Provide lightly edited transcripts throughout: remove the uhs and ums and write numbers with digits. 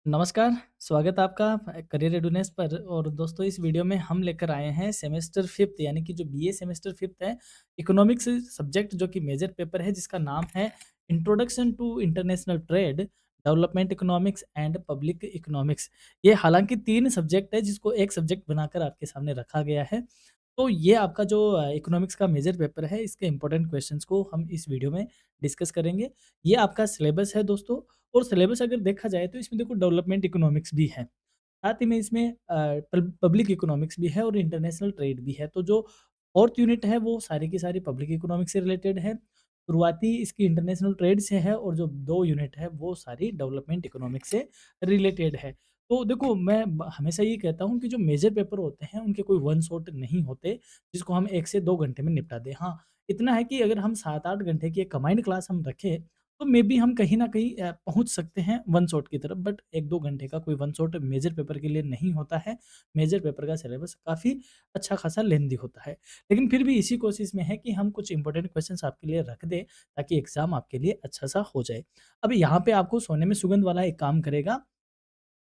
नमस्कार, स्वागत है आपका करियर रेडीनेस पर। और दोस्तों इस वीडियो में हम लेकर आए हैं सेमेस्टर 5th यानी कि जो बीए सेमेस्टर 5th है, इकोनॉमिक्स सब्जेक्ट जो कि मेजर पेपर है जिसका नाम है introduction to international trade, development economics and public economics. ये हालाँकि 3 सब्जेक्ट है जिसको एक सब्जेक्ट बनाकर आपके सामने रखा गया है। तो ये आपका जो इकोनॉमिक्स का मेजर पेपर है, इसके इम्पोर्टेंट क्वेश्चंस को हम इस वीडियो में डिस्कस करेंगे। ये आपका सिलेबस है दोस्तों। और सिलेबस अगर देखा जाए तो इसमें देखो डेवलपमेंट इकोनॉमिक्स भी है। साथ ही में इसमें पब्लिक इकोनॉमिक्स भी है और इंटरनेशनल ट्रेड भी है। तो जो फोर्थ यूनिट है वो सारी की सारी पब्लिक इकोनॉमिक्स से रिलेटेड है। शुरुआती इसकी इंटरनेशनल ट्रेड से है और जो 2 यूनिट है वो सारी डेवलपमेंट इकोनॉमिक्स से रिलेटेड है। तो देखो मैं हमेशा ये कहता हूँ कि जो मेजर पेपर होते हैं उनके कोई वन शॉट नहीं होते जिसको हम 1 से 2 घंटे में निपटा दें। हाँ, इतना है कि अगर हम 7-8 घंटे की एक कंबाइंड क्लास हम रखें तो मे बी हम कहीं न कहीं पहुँच सकते हैं वन शॉट की तरफ। बट 1-2 घंटे का कोई वन शॉट मेजर पेपर के लिए नहीं होता है। मेजर पेपर का सिलेबस काफ़ी अच्छा खासा लेंदी होता है। लेकिन फिर भी इसी कोशिश में है कि हम कुछ इंपॉर्टेंट क्वेश्चन्स आपके लिए रख दें ताकि एग्ज़ाम आपके लिए अच्छा-सा हो जाए। अब यहाँ पे आपको सोने में सुगंध वाला एक काम करेगा।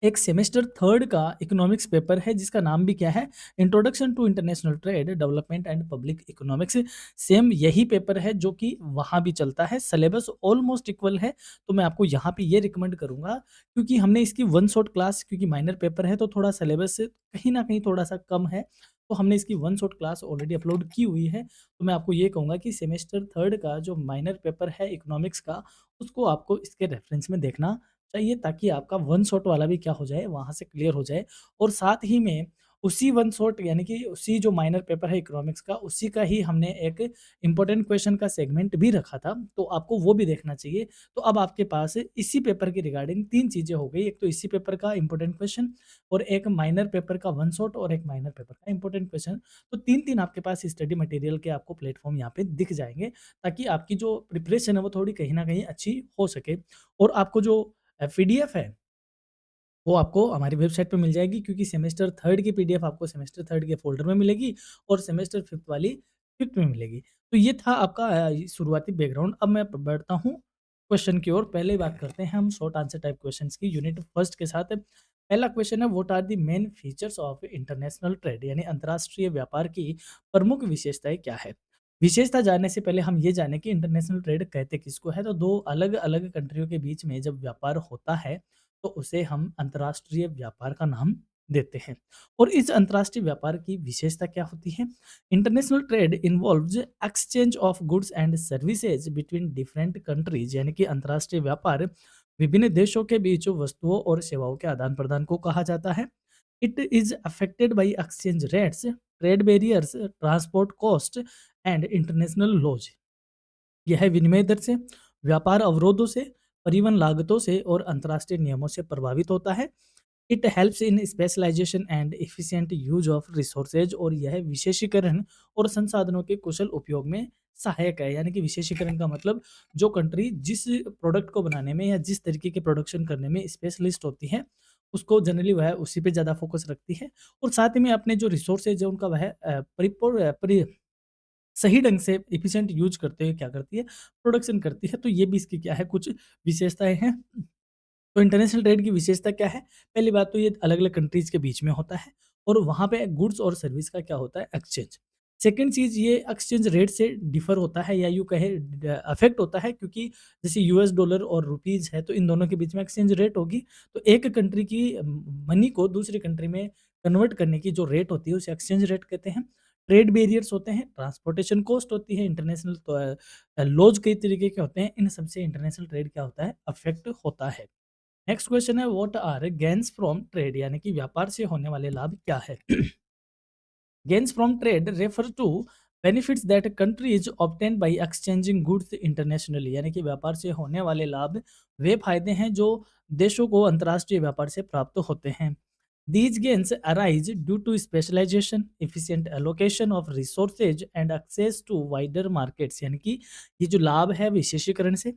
एक सेमेस्टर 3rd का इकोनॉमिक्स पेपर है जिसका नाम भी क्या है? Introduction to international trade, development and public economics. Same यही पेपर है जो कि वहाँ भी चलता है। सिलेबस ऑलमोस्ट इक्वल है। तो मैं आपको यहाँ पे ये रिकमेंड करूँगा क्योंकि हमने इसकी वन शॉट क्लास, क्योंकि माइनर पेपर है तो थोड़ा सिलेबस कहीं न कहीं थोड़ा-सा कम है। तो हमने इसकी one shot class already upload की हुई है। तो मैं आपको ये कहूँगा कि सेमेस्टर 3rd का जो माइनर पेपर है इकोनॉमिक्स का, उसको आपको इसके रेफरेंस में देखना चाहिए ताकि आपका वन शॉट वाला भी क्या हो जाए, वहाँ से क्लियर हो जाए। और साथ ही में उसी वन शॉट यानी कि उसी जो माइनर पेपर है इकोनॉमिक्स का, उसी का ही हमने एक इम्पोर्टेंट क्वेश्चन का सेगमेंट भी रखा था, तो आपको वो भी देखना चाहिए। तो अब आपके पास इसी पेपर के रिगार्डिंग 3 चीज़ें हो गई। एक तो इसी पेपर का इम्पोर्टेंट क्वेश्चन और एक माइनर पेपर का वन शॉट और एक माइनर पेपर का इम्पोर्टेंट क्वेश्चन। तो 3-3 आपके पास स्टडी मटेरियल के आपको प्लेटफ़ॉर्म यहाँ पे दिख जाएँगे ताकि आपकी जो प्रिपरेशन है वो थोड़ी कहीं न कहीं अच्छी हो सके। और आपको जो पीडीएफ है, वो आपको हमारी वेबसाइट पे मिल जाएगी क्योंकि सेमेस्टर 3rd की पीडीएफ आपको सेमेस्टर 3rd के फ़ोल्डर में मिलेगी और सेमेस्टर 5th वाली 5th में मिलेगी। तो ये था आपका शुरुआती बैकग्राउंड। अब मैं बढ़ता हूँ क्वेश्चन की ओर। पहले बात करते हैं हम शॉर्ट आंसर टाइप क्वेश्चंस की यूनिट फर्स्ट के साथ। पहला क्वेश्चन है, what are the main features of international trade, यानी अंतर्राष्ट्रीय व्यापार की प्रमुख विशेषताएँ क्या है? विशेषता जानने से पहले हम ये जानें कि इंटरनेशनल ट्रेड कहते किसको है। तो 2 अलग-अलग कंट्रियों के बीच में जब व्यापार होता है तो उसे हम अंतर्राष्ट्रीय व्यापार का नाम देते हैं। और इस अंतर्राष्ट्रीय व्यापार की विशेषता क्या होती है? International trade involves exchange of goods and services between different countries, यानी कि अंतर्राष्ट्रीय व्यापार विभिन्न देशों के बीच वस्तुओं और सेवाओं के आदान प्रदान को कहा जाता है। It is affected by exchange rates, trade barriers, transport cost and international laws. यह विनिमय दर से, व्यापार अवरोधों से, परिवहन लागतों से और अंतर्राष्ट्रीय नियमों से प्रभावित होता है। It helps in specialisation and efficient use of resources, और यह विशेषीकरण और संसाधनों के कुशल उपयोग में सहायक है। यानी कि विशेषीकरण का मतलब जो कंट्री जिस प्रोडक्ट को बनाने में या जिस तरीके के प्रोडक्शन करने में स्पेशलिस्ट होती है, उसको जनरली वह उसी पे ज़्यादा फोकस रखती है। और साथ ही में अपने जो रिसोर्सेज है उनका वह सही ढंग से एफिशिएंट यूज़ करते हुए क्या करती है, प्रोडक्शन करती है। तो ये भी इसकी क्या है, कुछ विशेषताएँ हैं। तो इंटरनेशनल ट्रेड की विशेषता क्या है? पहली बात तो ये अलग-अलग कंट्रीज़ के बीच में होता है और वहाँ पे गुड्स और सर्विस का क्या होता है, एक्सचेंज। सेकंड चीज़, ये एक्सचेंज रेट से डिफ़र होता है या यूँ कहें अफ़ेक्ट होता है क्योंकि जैसे यूएस डॉलर और रुपीज़ है तो इन दोनों के बीच में एक्सचेंज रेट होगी। तो एक कंट्री की मनी को दूसरी कंट्री में कन्वर्ट करने की जो रेट होती है उसे एक्सचेंज रेट कहते हैं। ट्रेड बैरियर्स होते हैं, ट्रांसपोर्टेशन कॉस्ट होती है, इंटरनेशनल तो लॉज़ कई तरीके के होते हैं। इन सब से इंटरनेशनल ट्रेड क्या होता है, अफ़ेक्ट होता है। नेक्स्ट क्वेश्चन है, what are gains from trade, यानी कि व्यापार से होने वाले लाभ क्या है? Gains from trade refer to benefits that countries obtain by exchanging goods internationally, यानी कि व्यापार से होने वाले लाभ वे फायदे हैं जो देशों को अंतर्राष्ट्रीय व्यापार से प्राप्त होते हैं। These gains arise due to specialization, efficient allocation of resources and access to wider markets, यानी कि ये जो लाभ है विशेषीकरण से,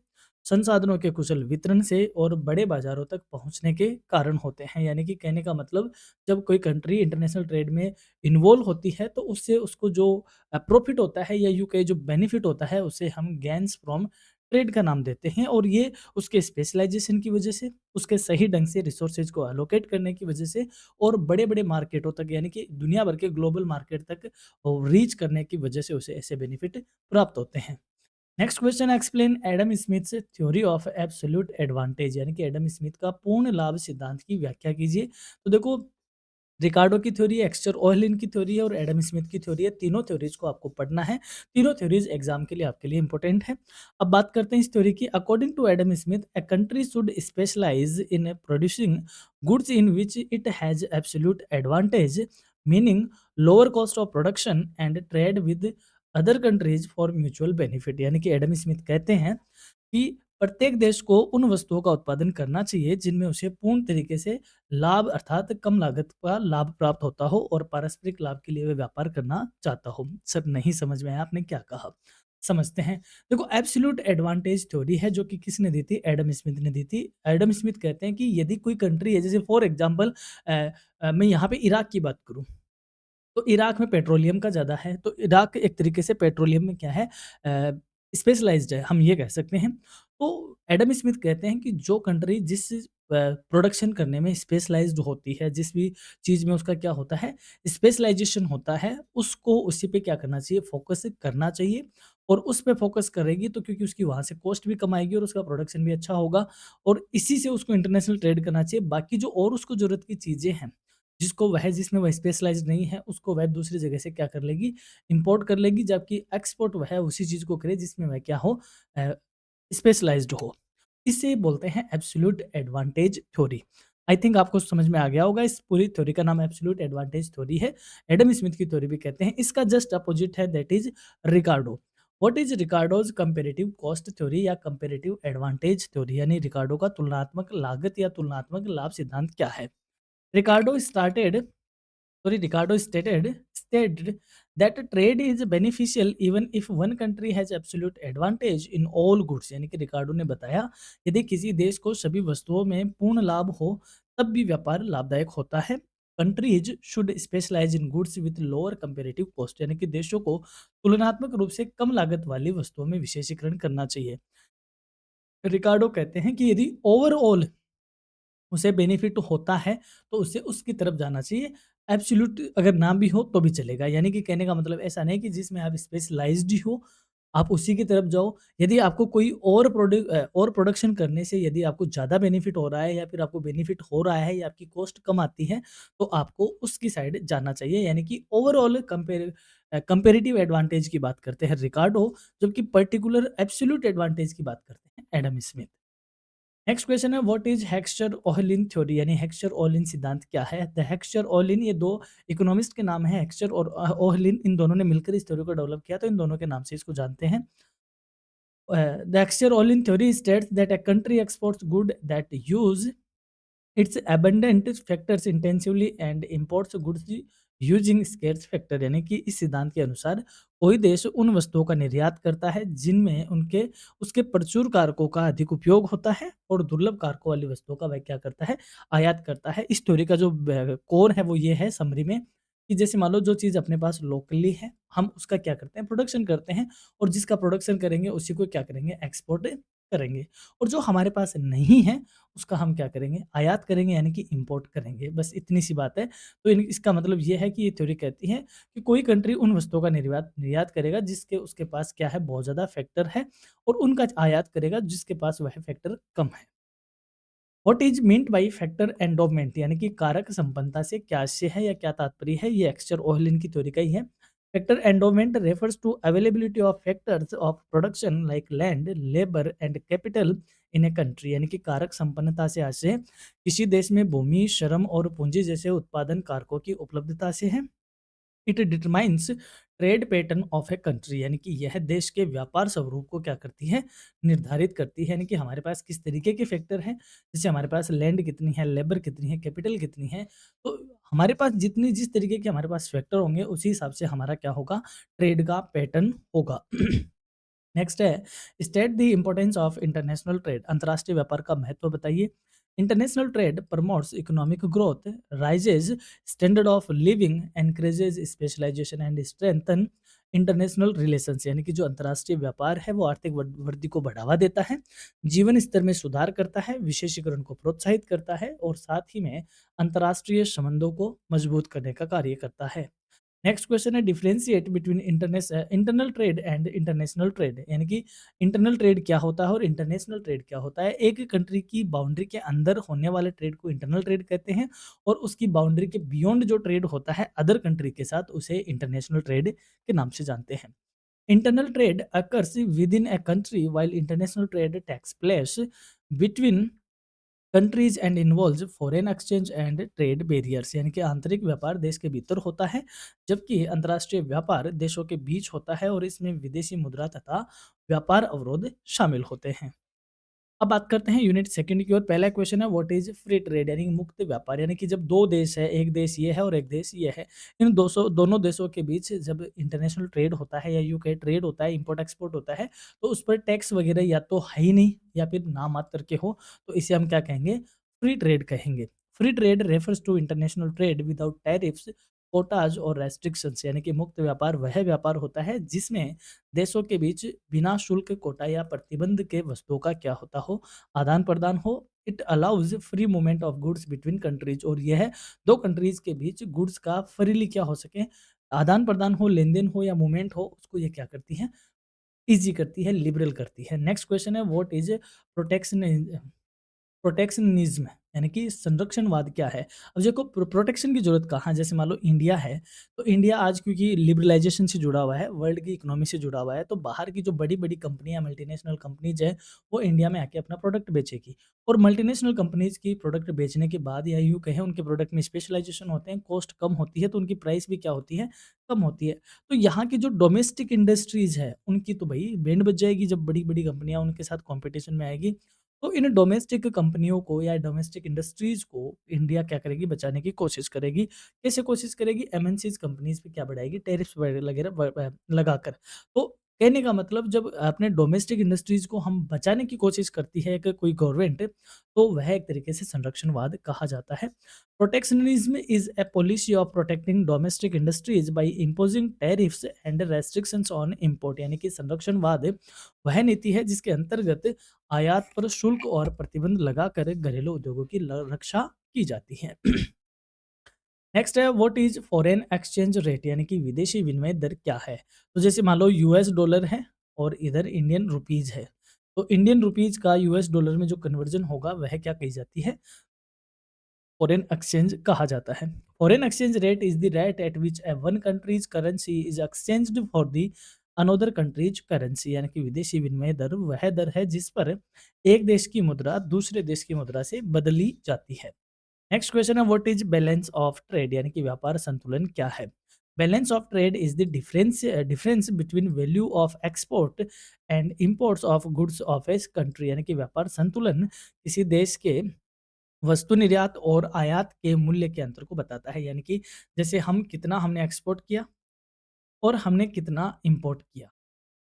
संसाधनों के कुशल वितरण से और बड़े बाजारों तक पहुंचने के कारण होते हैं। यानी कि कहने का मतलब, जब कोई कंट्री इंटरनेशनल ट्रेड में इन्वॉल्व होती है तो उससे उसको जो प्रॉफिट होता है या यूँ कहे जो बेनिफिट होता है उसे हम गेन्स फ्रॉम ट्रेड का नाम देते हैं और ये उसके स्पेशलाइज़ेशन की वजह से, उसके सही ढंग से रिसोर्सेज़ को एलोकेट करने की वजह से और बड़े-बड़े मार्केटों तक यानी कि दुनिया भर के ग्लोबल मार्केट तक रीच करने की वजह से उसे ऐसे बेनिफिट प्राप्त होते हैं। Next question explain Adam Smiths theory of absolute advantage यानी कि एडम स्मिथ का पूर्ण लाभ सिद्धांत की व्याख्या कीजिए। तो देखो रिकार्डो की थ्योरी है, एक्सटर ओहलिन की थ्योरी है और एडम स्मिथ की थ्योरी है। तीनों थ्योरीज को आपको पढ़ना है। तीनों थ्योरीज एग्जाम के लिए आपके लिए इंपॉर्टेंट है। अब बात करते हैं इस थ्योरी की। According to Adam Smith, a country should specialise in producing goods in which it has absolute advantage, meaning lower cost of production and trade with other countries for mutual benefit. यानी कि Adam Smith कहते हैं कि प्रत्येक देश को उन वस्तुओं का उत्पादन करना चाहिए जिनमें उसे पूर्ण तरीके से लाभ अर्थात कम लागत का लाभ प्राप्त होता हो और पारस्परिक लाभ के लिए वे व्यापार करना चाहता हो। सर नहीं समझ में आया आपने क्या कहा? समझते हैं। देखो एब्सोल्यूट एडवांटेज थ्योरी है जो कि किसने दी थी? एडम स्मिथ ने दी थी। एडम स्मिथ कहते हैं कि यदि कोई कंट्री है जैसे फॉर एग्जांपल मैं यहाँ पे इराक की बात करूँ तो इराक में पेट्रोलियम का ज़्यादा है, तो इराक एक तरीके से पेट्रोलियम में क्या है स्पेशलाइज़्ड है, हम ये कह सकते हैं। तो एडम स्मिथ कहते हैं कि जो कंट्री जिस प्रोडक्शन करने में स्पेशलाइज़्ड होती है, जिस भी चीज़ में उसका क्या होता है, स्पेशलाइज़ेशन होता है, उसको उसी पे क्या करना चाहिए, फ़ोकस करना चाहिए और उस पे फ़ोकस करेगी तो क्योंकि उसकी वहाँ से कॉस्ट भी कम आएगी और उसका प्रोडक्शन भी अच्छा होगा और इसी से उसको इंटरनेशनल ट्रेड करना चाहिए। बाकी जो और उसको ज़रूरत की चीज़ें हैं जिसमें वह स्पेशलाइज़्ड नहीं है, उसको वह दूसरी जगह से क्या कर लेगी, इम्पोर्ट कर लेगी, जबकि एक्सपोर्ट वह उसी चीज़ को करे जिसमें वह क्या हो अ, स्पेशलाइज़्ड हो। इसे बोलते हैं absolute advantage theory. I think आपको समझ में आ गया होगा, इस पूरी थ्योरी का नाम एब्सोल्यूट एडवांटेज थ्योरी है। एडम स्मिथ की थ्योरी भी कहते हैं। इसका जस्ट अपोजिट है that is Ricardo. What is Ricardo's comparative cost theory या कंपैरेटिव एडवांटेज थ्योरी यानी रिकार्डो का तुलनात्मक लागत या तुलनात्मक लाभ सिद्धांत क्या है? Ricardo started Ricardo stated that trade is beneficial even if one country has absolute advantage in all goods। यानी कि रिकार्डो ने बताया यदि किसी देश को सभी वस्तुओं में पूर्ण लाभ हो तब भी व्यापार लाभदायक होता है। Countries should specialise in goods with lower comparative cost यानी कि देशों को तुलनात्मक रूप से कम लागत वाली वस्तुओं में विशेषीकरण करना चाहिए। रिकार्डो कहते हैं कि यदि ओवरऑल उसे बेनिफिट होता है, तो उसे उसकी तरफ जाना चाहिए। एब्सोल्यूट अगर ना भी हो तो भी चलेगा। यानी कि कहने का मतलब ऐसा नहीं कि जिसमें आप स्पेशलाइज़्ड ही हो, आप उसी की तरफ जाओ। यदि आपको कोई और प्रोडक्शन करने से यदि आपको ज़्यादा बेनिफिट हो रहा है या फिर आपको बेनिफिट हो रहा है या आपकी कॉस्ट कम आती है, तो आपको उसकी साइड जाना चाहिए। यानी कि ओवरऑल कंपैरेटिव एडवांटेज की बात करते हैं रिकार्डो, जबकि पर्टिकुलर एब्सोल्यूट एडवांटेज की बात करते हैं एडम स्मिथ। नेक्स्ट क्वेश्चन है व्हाट इज हेक्सचर ओहलिन थ्योरी यानी हेक्सचर ओहलिन सिद्धांत क्या है? द हेक्सचर ओहलिन ये दो इकोनॉमिस्ट के नाम है हेक्सचर और ओहलिन, इन दोनों ने मिलकर इस थ्योरी को डेवलप किया तो इन दोनों के नाम से इसको जानते हैं। The Heckscher Ohlin theory states that a country exports good that use its abundant factors intensively and imports goods using scarce factor. यानी कि इस सिद्धांत के अनुसार कोई देश उन वस्तुओं का निर्यात करता है जिनमें उनके उसके प्रचुर कारकों का अधिक उपयोग होता है और दुर्लभ कारकों वाली वस्तुओं का वह क्या करता है, आयात करता है। इस थ्योरी का जो कोर है वो ये है समरी में कि जैसे मान लो जो चीज़ अपने पास लोकली है हम उसका क्या करते हैं, प्रोडक्शन करते हैं और जिसका प्रोडक्शन करेंगे उसी को क्या करेंगे, एक्सपोर्ट करेंगे। और जो हमारे पास नहीं है उसका हम क्या करेंगे, आयात करेंगे यानी कि इंपोर्ट करेंगे। बस इतनी सी बात है। तो इसका मतलब ये है कि ये थ्योरी कहती है कि कोई कंट्री उन वस्तुओं का निर्यात निर्यात करेगा जिसके उसके पास क्या है, बहुत ज़्यादा फैक्टर है और उनका आयात करेगा जिसके पास वह फैक्टर कम है। What is meant by factor endowment यानी कि कारक संपन्नता से क्या से है या क्या तात्पर्य है, ये एक्सचर ओहलिन की थ्योरी का ही है। Factor endowment refers to availability of factors of production like land labour and capital in a country. यानी कि कारक संपन्नता से आशय किसी देश में भूमि श्रम और पूंजी जैसे उत्पादन कारकों की उपलब्धता से है। It determines trade pattern of a country यानी कि यह देश के व्यापार स्वरूप को क्या करती है, निर्धारित करती है। यानी कि हमारे पास किस तरीके के फैक्टर हैं, जैसे हमारे पास लैंड कितनी है, लेबर कितनी है, कैपिटल कितनी है। तो हमारे पास जितनी जिस तरीके के हमारे पास फैक्टर होंगे उसी हिसाब से हमारा क्या होगा, ट्रेड का पैटर्न होगा। नेक्स्ट है state the importance of international trade. अंतर्राष्ट्रीय व्यापार का महत्व बताइए। International trade promotes economic growth, raises standard of living, encourages specialisation and strengthen international relations यानी कि जो अंतर्राष्ट्रीय व्यापार है वो आर्थिक वृद्धि को बढ़ावा देता है, जीवन स्तर में सुधार करता है, विशेषीकरण को प्रोत्साहित करता है और साथ ही में अंतर्राष्ट्रीय संबंधों को मजबूत करने का कार्य करता है। नेक्स्ट क्वेश्चन है differentiate between internal trade and international trade यानी कि इंटरनल ट्रेड क्या होता है और इंटरनेशनल ट्रेड क्या होता है। एक कंट्री की बाउंड्री के अंदर होने वाले ट्रेड को इंटरनल ट्रेड कहते हैं और उसकी बाउंड्री के बियॉन्ड जो ट्रेड होता है अदर कंट्री के साथ उसे इंटरनेशनल ट्रेड के नाम से जानते हैं। Internal trade occurs within a country while international trade takes place between countries and involves foreign exchange and trade barriers यानी कि आंतरिक व्यापार देश के भीतर होता है जबकि अंतर्राष्ट्रीय व्यापार देशों के बीच होता है और इसमें विदेशी मुद्रा तथा व्यापार अवरोध शामिल होते हैं। अब बात करते हैं यूनिट सेकंड की ओर। पहला क्वेश्चन है व्हाट इज फ्री ट्रेड यानी कि मुक्त व्यापार यानी कि जब दो देश है, एक देश ये है और एक देश ये है, इन दोनों देशों के बीच जब इंटरनेशनल ट्रेड होता है या यू कहे ट्रेड होता है, इंपोर्ट एक्सपोर्ट होता है, तो उस पर टैक्स वगैरह या तो है ही नहीं या फिर नाम मात्र के हो, तो इसे हम क्या कहेंगे, फ्री ट्रेड कहेंगे। Free trade refers to international trade without tariffs, quotas और रेस्ट्रिक्शंस यानी कि मुक्त व्यापार वह व्यापार होता है जिसमें देशों के बीच बिना शुल्क, कोटा या प्रतिबंध के वस्तुओं का क्या होता हो, आदान प्रदान हो। It allows free movement of goods between countries और यह दो कंट्रीज के बीच गुड्स का फ्रीली क्या हो सके, आदान प्रदान हो, लेन देन हो या मूवमेंट हो, उसको ये क्या करती है, ईजी करती है, लिबरल करती है। नेक्स्ट क्वेश्चन है व्हाट इज प्रोटेक्शन प्रोटेक्शनिज्म यानी कि संरक्षणवाद क्या है? अब देखो प्रोटेक्शन की ज़रूरत कहाँ, जैसे मान लो इंडिया है, तो इंडिया आज क्योंकि लिबरलाइज़ेशन से जुड़ा हुआ है, वर्ल्ड की इकोनॉमी से जुड़ा हुआ है, तो बाहर की जो बड़ी-बड़ी कंपनियाँ, मल्टीनेशनल कंपनीज़ हैं, वो इंडिया में आके अपना प्रोडक्ट बेचेगी और मल्टीनेशनल कंपनीज़ की प्रोडक्ट बेचने के बाद या यूँ कहें उनके प्रोडक्ट में स्पेशलाइज़ेशन होते हैं, कॉस्ट कम होती है, तो उनकी प्राइस भी क्या होती है, कम होती है। तो यहाँ की जो डोमेस्टिक इंडस्ट्रीज़ है, उनकी तो भई बैंड बज जाएगी जब बड़ी-बड़ी कंपनियाँ उनके साथ कॉम्पिटिशन में आएगी। तो इन डोमेस्टिक कंपनियों को या डोमेस्टिक इंडस्ट्रीज़ को इंडिया क्या करेगी, बचाने की कोशिश करेगी। कैसे कोशिश करेगी? एमएनसीज़ कंपनीज़ पे क्या बढ़ाएगी? टैरिफ्स वगैरह लगाकर। तो कहने का मतलब जब अपने डोमेस्टिक इंडस्ट्रीज़ को हम बचाने की कोशिश करती है एक कोई गवर्नमेंट, तो वह एक तरीके से संरक्षणवाद कहा जाता है। Protectionism is a policy of protecting domestic industries by imposing tariffs and restrictions on import यानी कि संरक्षणवाद वह नीति है जिसके अंतर्गत आयात पर शुल्क और प्रतिबंध लगाकर घरेलू उद्योगों की रक्षा की जाती है। नेक्स्ट है what is foreign exchange rate यानी कि विदेशी विनिमय दर क्या है? तो जैसे मान लो यूएस डॉलर है और इधर इंडियन रुपीज है, तो इंडियन रुपीज का यूएस डॉलर में जो कन्वर्जन होगा वह क्या कही जाती है, फॉरेन एक्सचेंज कहा जाता है। Foreign exchange rate is the rate at which A one countries currency is exchanged for the another countries currency यानी कि विदेशी विनिमय दर वह दर है जिस पर एक देश की मुद्रा दूसरे देश की मुद्रा से बदली जाती है। नेक्स्ट क्वेश्चन है what is balance of trade यानी कि व्यापार संतुलन क्या है? Balance of trade is the difference between value of export and imports of goods of a country यानी कि व्यापार संतुलन किसी देश के वस्तु निर्यात और आयात के मूल्य के अंतर को बताता है। यानी कि जैसे हम कितना हमने एक्सपोर्ट किया और हमने कितना इंपोर्ट किया,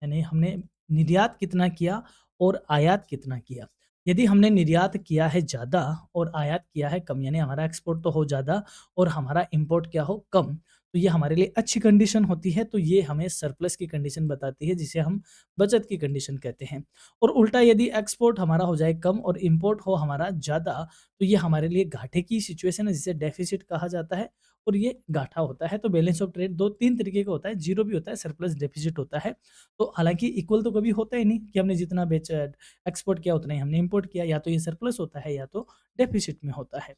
यानी हमने निर्यात कितना किया और आयात कितना किया। यदि हमने निर्यात किया है ज़्यादा और आयात किया है कम, यानी हमारा एक्सपोर्ट तो हो ज़्यादा और हमारा इंपोर्ट क्या हो कम, तो ये हमारे लिए अच्छी कंडीशन होती है, तो ये हमें सरप्लस की कंडीशन बताती है जिसे हम बचत की कंडीशन कहते हैं। और उल्टा यदि एक्सपोर्ट हमारा हो जाए कम और इंपोर्ट हो हमारा ज़्यादा, तो ये हमारे लिए घाटे की सिचुएशन है जिसे डेफिसिट कहा जाता है और ये घाटा होता है। तो बैलेंस ऑफ ट्रेड 2-3 तरीके का होता है, ज़ीरो भी होता है, सरप्लस डेफिसिट होता है। तो हालाँकि इक्वल तो कभी होता ही नहीं कि हमने जितना बेचा एक्सपोर्ट किया उतना ही हमने इंपोर्ट किया, या तो ये सरप्लस होता है या तो डेफिसिट में होता है।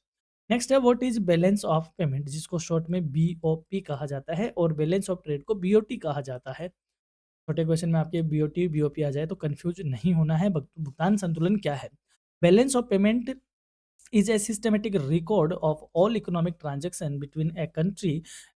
नेक्स्ट है what is balance of payment जिसको शॉर्ट में बीओपी कहा जाता है और बैलेंस ऑफ ट्रेड को बीओटी कहा जाता है। छोटे क्वेश्चन में आपके बीओटी, बीओपी आ जाए तो कन्फ्यूज़ नहीं होना है। भुगतान संतुलन क्या है? Balance of payment is a systematic record of all economic transaction between a country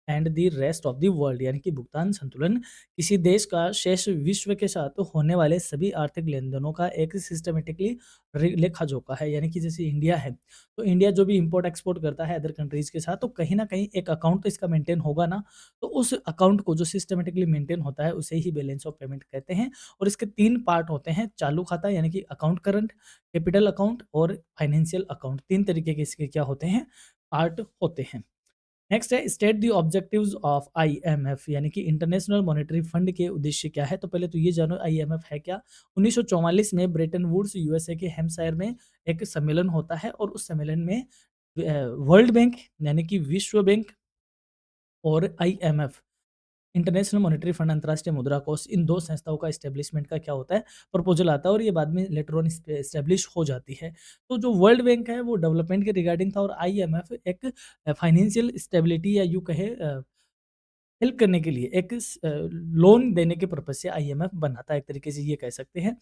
and the rest of the world यानी कि भुगतान संतुलन किसी देश का शेष विश्व के साथ होने वाले सभी आर्थिक लेन देनों का एक सिस्टमेटिकली लेखा जोखा है। यानी कि जैसे इंडिया है, तो इंडिया जो भी इंपोर्ट एक्सपोर्ट करता है अदर कंट्रीज के साथ, तो कहीं ना कहीं एक अकाउंट तो इसका मेंटेन होगा ना, तो उस अकाउंट को जो सिस्टमेटिकली मेंटेन होता है उसे ही बैलेंस ऑफ पेमेंट कहते हैं। और इसके 3 पार्ट होते हैं, चालू खाता यानी कि अकाउंट करंट, कैपिटल अकाउंट और फाइनेंशियल अकाउंट। 3 तरीके के इसके क्या होते हैं, पार्ट होते हैं। नेक्स्ट है state the objectives of IMF यानी कि इंटरनेशनल मॉनेटरी फंड के उद्देश्य क्या है? तो पहले तो ये जानो आईएमएफ है क्या? 1944 में ब्रेटन वुड्स यूएसए के हैम्पशायर में एक सम्मेलन होता है और उस सम्मेलन में वर्ल्ड बैंक यानी कि विश्व बैंक और आईएमएफ इंटरनेशनल मॉनेटरी फंड अंतर्राष्ट्रीय मुद्रा कोष इन 2 संस्थाओं का एस्टेब्लिशमेंट का क्या होता है? प्रपोज़ल आता है और ये बाद में लेटर ऑन एस्टेब्लिश हो जाती है। तो जो वर्ल्ड बैंक है वो डेवलपमेंट के रिगार्डिंग था और आईएमएफ एक फाइनेंशियल स्टेबिलिटी या यूँ कहे हेल्प करने के लिए एक लोन देने के पर्पज़ से आईएमएफ बना था, एक तरीके से ये कह सकते हैं।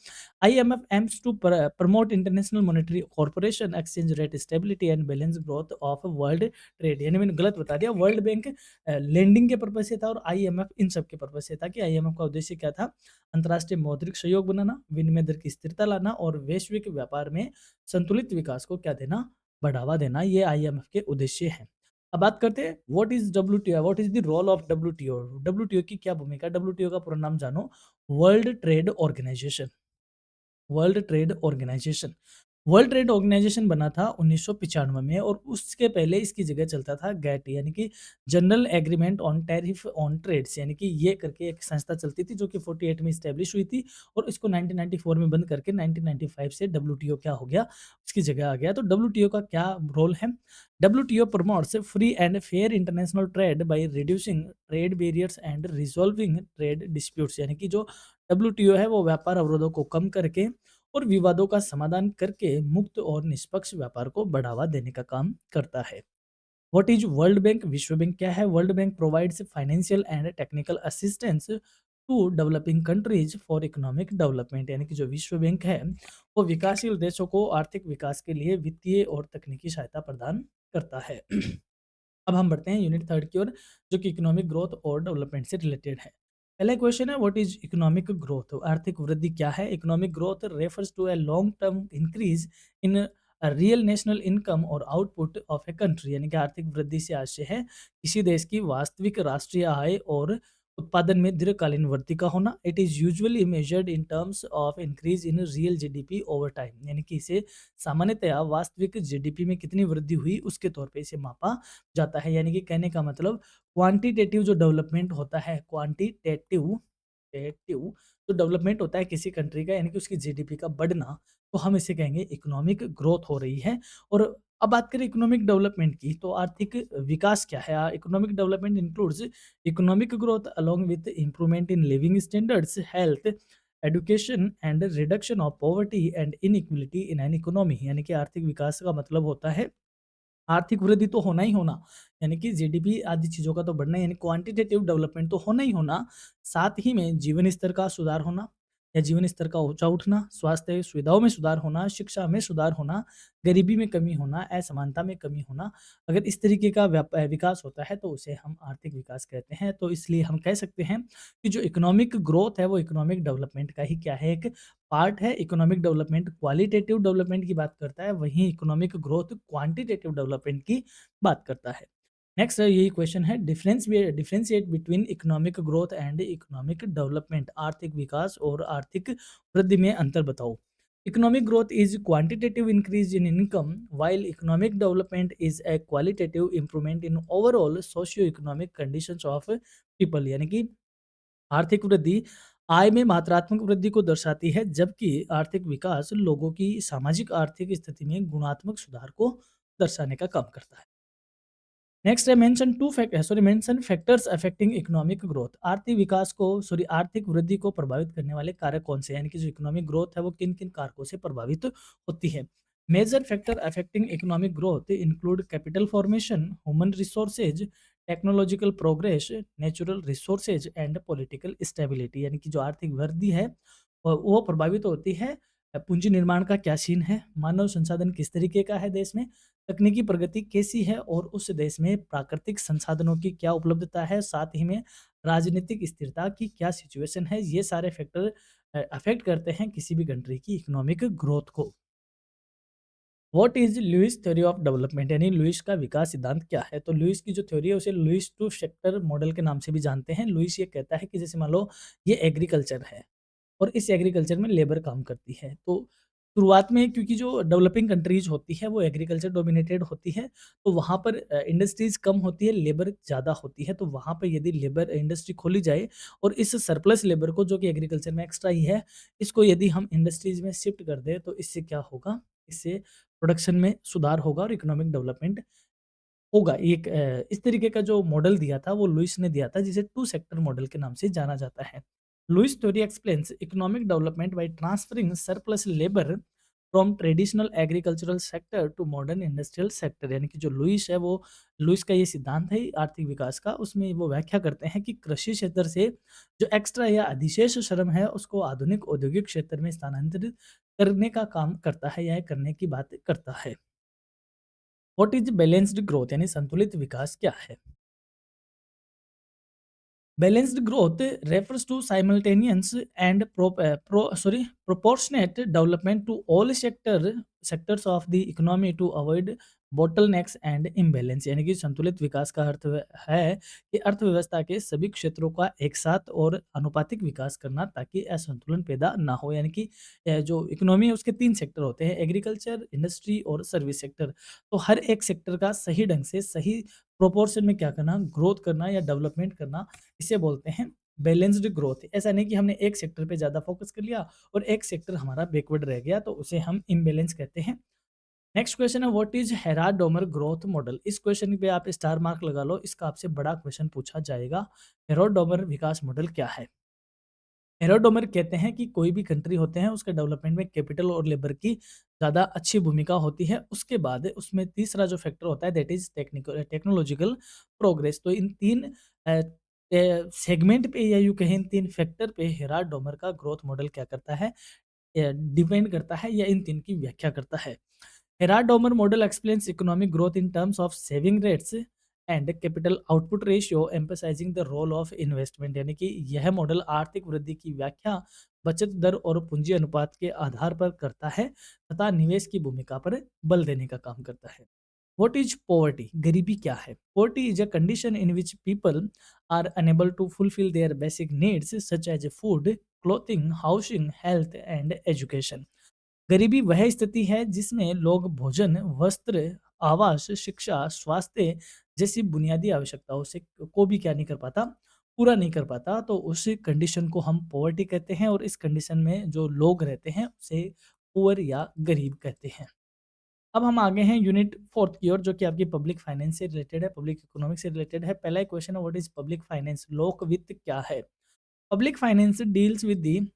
IMF aims to promote international monetary corporation, exchange rate stability and balance growth of world trade यानी मैंने गलत बता दिया, वर्ल्ड बैंक लेंडिंग के पर्पज़ से था और आईएमएफ इन सब के पर्पज़ से था कि आईएमएफ का उद्देश्य क्या था? अंतर्राष्ट्रीय मौद्रिक सहयोग बनाना, विनिमय दर की स्थिरता लाना और वैश्विक व्यापार में संतुलित विकास को क्या देना? बढ़ावा देना, ये आईएमएफ के उद्देश्य हैं। अब बात करते हैं what is WTO, what is the role of WTO. WTO की क्या भूमिका? डब्ल्यूटीओ का पूरा नाम जानो, world trade organisation. World trade organisation world trade organisation बना था 1995 में और उसके पहले इसकी जगह चलता था गैट यानी कि general agreement on tariff on trades यानी कि ये करके एक संस्था चलती थी जो कि 48 में स्टैब्लिश हुई थी और इसको 1994 में बंद करके 1995 से डब्ल्यूटीओ क्या हो गया, उसकी जगह आ गया। तो डब्ल्यूटीओ का क्या रोल है? WTO promotes free and fair international trade by reducing trade barriers and resolving trade disputes यानी कि जो डब्ल्यूटीओ है वो व्यापार अवरोधों को कम करके और विवादों का समाधान करके मुक्त और निष्पक्ष व्यापार को बढ़ावा देने का काम करता है। What is world bank? विश्व बैंक क्या है? World bank provides financial and technical assistance to developing countries for economic development यानी कि जो विश्व बैंक है वो विकासशील देशों को आर्थिक विकास के लिए वित्तीय और तकनीकी सहायता प्रदान करता है। अब हम बढ़ते हैं यूनिट 3 की ओर जो कि इकोनॉमिक ग्रोथ और डेवलपमेंट से रिलेटेड है। पहला क्वेश्चन है व्हाट इज इकोनॉमिक ग्रोथ? आर्थिक वृद्धि क्या है? Economic growth refers to a long term increase in real national income और आउटपुट ऑफ ए कंट्री यानी कि आर्थिक वृद्धि से आशय है किसी देश की वास्तविक राष्ट्रीय आय और उत्पादन में दीर्घकालीन वृद्धि का होना। It is usually measured in terms of increase in real GDP over time यानी कि इसे सामान्यतया वास्तविक जीडीपी में कितनी वृद्धि हुई उसके तौर पे इसे मापा जाता है। यानी कि कहने का मतलब क्वांटिटेटिव जो डेवलपमेंट होता है, क्वांटिटेटिव टेटिव जो डेवलपमेंट होता है किसी कंट्री का यानी कि उसकी जीडीपी का बढ़ना, तो हम इसे कहेंगे इकोनॉमिक ग्रोथ हो रही है। और अब बात करें इकोनॉमिक डेवलपमेंट की तो आर्थिक विकास क्या है? Economic development includes economic growth along with improvement in living standards, health, education and reduction of poverty and inequality in an economy यानी कि आर्थिक विकास का मतलब होता है आर्थिक वृद्धि तो होना ही होना, यानी कि जीडीपी आदि चीज़ों का तो बढ़ना यानी क्वांटिटेटिव डेवलपमेंट तो होना ही होना, साथ ही में जीवन स्तर का सुधार होना या जीवन स्तर का ऊँचा उठना, स्वास्थ्य सुविधाओं में सुधार होना, शिक्षा में सुधार होना, गरीबी में कमी होना, असमानता में कमी होना। अगर इस तरीके का विकास होता है तो उसे हम आर्थिक विकास कहते हैं। तो इसलिए हम कह सकते हैं कि जो इकोनॉमिक ग्रोथ है वो इकोनॉमिक डेवलपमेंट का ही क्या है, एक पार्ट है। इकोनॉमिक डेवलपमेंट क्वालिटेटिव डेवलपमेंट की बात करता है, वहीं इकोनॉमिक ग्रोथ क्वांटिटेटिव डेवलपमेंट की बात करता है। नेक्स्ट यही क्वेश्चन है differentiate between economic growth and economic development. आर्थिक विकास और आर्थिक वृद्धि में अंतर बताओ। Economic growth is quantitative increase in income while economic development is a qualitative improvement in overall socio economic conditions of people यानी कि आर्थिक वृद्धि आय में मात्रात्मक वृद्धि को दर्शाती है जबकि आर्थिक विकास लोगों की सामाजिक आर्थिक स्थिति में गुणात्मक सुधार को दर्शाने का काम करता है। नेक्स्ट है mention factors affecting economic growth. आर्थिक विकास को आर्थिक वृद्धि को प्रभावित करने वाले कारक कौन से हैं? यानी कि जो इकोनॉमिक ग्रोथ है वो किन किन कारकों से प्रभावित होती है? Major factor affecting economic growth include capital formation, human resources, technological progress, natural resources and political stability. यानी कि जो आर्थिक वृद्धि है वो प्रभावित होती है पूंजी निर्माण का क्या सीन है, मानव संसाधन किस तरीके का है देश में, तकनीकी प्रगति कैसी है और उस देश में प्राकृतिक संसाधनों की क्या उपलब्धता है, साथ ही में राजनीतिक स्थिरता की क्या सिचुएशन है। ये सारे फैक्टर अफेक्ट करते हैं किसी भी कंट्री की इकोनॉमिक ग्रोथ को। What is Louis theory of development यानी लुइस का विकास सिद्धांत क्या है? तो लुइस की जो थ्योरी है उसे लुइस टू सेक्टर मॉडल के नाम से भी जानते हैं। लुइस ये कहता है कि जैसे मान लो ये एग्रीकल्चर है और इस एग्रीकल्चर में लेबर काम करती है, तो शुरुआत में क्योंकि जो डेवलपिंग कंट्रीज़ होती है वो एग्रीकल्चर डोमिनेटेड होती है, तो वहाँ पर इंडस्ट्रीज़ कम होती है, लेबर ज़्यादा होती है, तो वहाँ पे यदि लेबर इंडस्ट्री खोली जाए और इस सरप्लस लेबर को जो कि एग्रीकल्चर में एक्स्ट्रा ही है, इसको यदि हम इंडस्ट्रीज़ में शिफ्ट कर दें, तो इससे क्या होगा? इससे प्रोडक्शन में सुधार होगा और इकोनॉमिक डेवलपमेंट होगा। इस तरीके का जो मॉडल दिया था, वो लुईस ने दिया था, जिसे टू सेक्टर मॉडल के नाम से जाना जाता है। Lewis theory explains economic development by transferring surplus labour from traditional agricultural sector to modern industrial sector, यानी कि जो लुईस है, वो लुईस का ये सिद्धांत है आर्थिक विकास का, उसमें वो व्याख्या करते हैं कि कृषि क्षेत्र से जो एक्स्ट्रा या अधिशेष श्रम है, उसको आधुनिक औद्योगिक क्षेत्र में स्थानांतरित करने का काम करता है या करने की बात करता है। व्हाट इज बैलेंस्ड ग्रोथ, यानी संतुलित विकास क्या है? Balanced growth refers to simultaneous and proportionate development to all sectors of the economy to avoid bottlenecks and imbalance, यानी कि संतुलित विकास का अर्थ है कि अर्थव्यवस्था के सभी क्षेत्रों का एक साथ और अनुपातिक विकास करना ताकि असंतुलन पैदा ना हो, यानी कि जो इकोनॉमी है उसके 3 सेक्टर होते हैं, एग्रीकल्चर, इंडस्ट्री और सर्विस सेक्टर। तो हर एक सेक्टर का सही ढंग से सही प्रोपोर्शन में क्या करना, ग्रोथ करना या डेवलपमेंट करना, इसे बोलते हैं बैलेंस्ड ग्रोथ। ऐसा नहीं कि हमने एक सेक्टर पे ज़्यादा फोकस कर लिया और एक सेक्टर हमारा बैकवर्ड रह गया, तो उसे हम इम्बैलेंस कहते हैं। नेक्स्ट क्वेश्चन है, what is Harrod Domar growth model? इस क्वेश्चन पे आप स्टार मार्क लगा लो, इसका आपसे बड़ा क्वेश्चन पूछा जाएगा। हेराड डोमर विकास मॉडल क्या है? हेराड डोमर कहते हैं कि कोई भी कंट्री होते हैं उसके डेवलपमेंट में कैपिटल और लेबर की ज़्यादा अच्छी भूमिका होती है। उसके बाद उसमें तीसरा जो फैक्टर होता है दैट इज़ टेक्नोलॉजिकल प्रोग्रेस। तो इन 3 सेगमेंट पे या यूँ कहें इन 3 फैक्टर पे हेराड डोमर का ग्रोथ मॉडल क्या करता है, डिपेंड करता है या इन 3 की व्याख्या करता है। Harrod Domar model explains economic growth in terms of saving rates and capital output ratio emphasising the role of investment, यानी कि यह मॉडल आर्थिक वृद्धि की व्याख्या बचत दर और पूंजी अनुपात के आधार पर करता है तथा निवेश की भूमिका पर बल देने का काम करता है। What is poverty? गरीबी क्या है? Poverty is a condition in which people are unable to fulfil their basic needs such as food, clothing, housing, health and education. गरीबी वह स्थिति है जिसमें लोग भोजन, वस्त्र, आवास, शिक्षा, स्वास्थ्य जैसी बुनियादी आवश्यकताओं से को भी क्या नहीं कर पाता, पूरा नहीं कर पाता। तो उस कंडीशन को हम पॉवर्टी कहते हैं और इस कंडीशन में जो लोग रहते हैं उसे पुअर या गरीब कहते हैं। अब हम आगे हैं यूनिट 4th की ओर, जो कि आपकी पब्लिक फाइनेंस से रिलेटेड है, पब्लिक इकोनॉमिक्स से रिलेटेड है। पहला क्वेश्चन है, व्हाट इज पब्लिक फाइनेंस? लोक वित्त क्या है? Public finance deals with the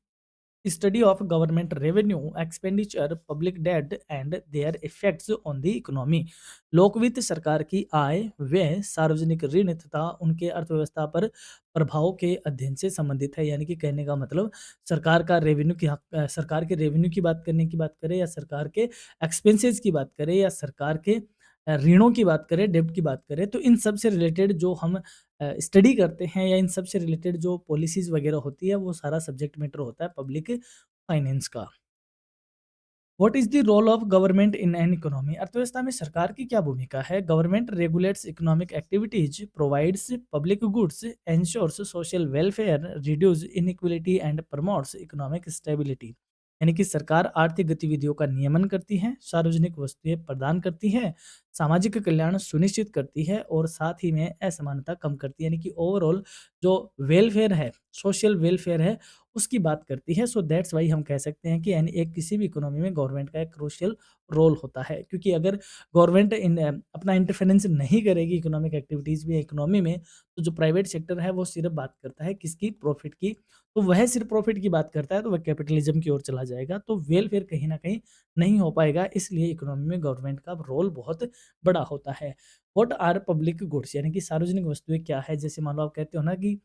study of government revenue, expenditure, public debt and their effects on the economy। लोक वित्त सरकार की आय, व्यय, सार्वजनिक ऋण तथा उनके अर्थव्यवस्था पर प्रभाव के अध्ययन से संबंधित है। यानी कि कहने का मतलब सरकार का रेवेन्यू की सरकार के रेवेन्यू की बात करने की बात करें या सरकार के एक्सपेंसेस की बात करें या सरकार के ऋणों की बात करें, डेब्ट की बात करें, तो इन सब से रिलेटेड जो हम स्टडी करते हैं या इन सब से रिलेटेड जो पॉलिसीज़ वगैरह होती है, वो सारा सब्जेक्ट मैटर होता है पब्लिक फाइनेंस का। What is the role of government in an economy? अर्थव्यवस्था में सरकार की क्या भूमिका है? Government regulates economic activities, provides public goods, ensures social welfare, reduce inequality and promotes economic stability. यानी कि सरकार आर्थिक गतिविधियों का नियमन करती है, सार्वजनिक वस्तुएं प्रदान करती है, सामाजिक कल्याण सुनिश्चित करती है और साथ ही में असमानता कम करती है। यानी कि ओवरऑल जो वेलफेयर है, सोशल वेलफेयर है, उसकी बात करती है। सो दैट्स वाई हम कह सकते हैं कि यानी एक किसी भी इकोनॉमी में गवर्नमेंट का एक क्रूशियल रोल होता है, क्योंकि अगर गवर्नमेंट अपना इंटरफेरेंस नहीं करेगी इकोनॉमिक एक्टिविटीज़ में, इकोनॉमी में, तो जो प्राइवेट सेक्टर है वो सिर्फ बात करता है किसकी, प्रॉफिट की। तो वह सिर्फ प्रॉफिट की बात करता है तो वह कैपिटलिज्म की ओर चला जाएगा, तो वेलफेयर कहीं ना कहीं नहीं हो पाएगा। इसलिए इकोनॉमी में गवर्नमेंट का रोल बहुत बड़ा होता है। What are public goods? यानी कि सार्वजनिक वस्तुएं क्या है? जैसे मान लो आप कहते हो ना कि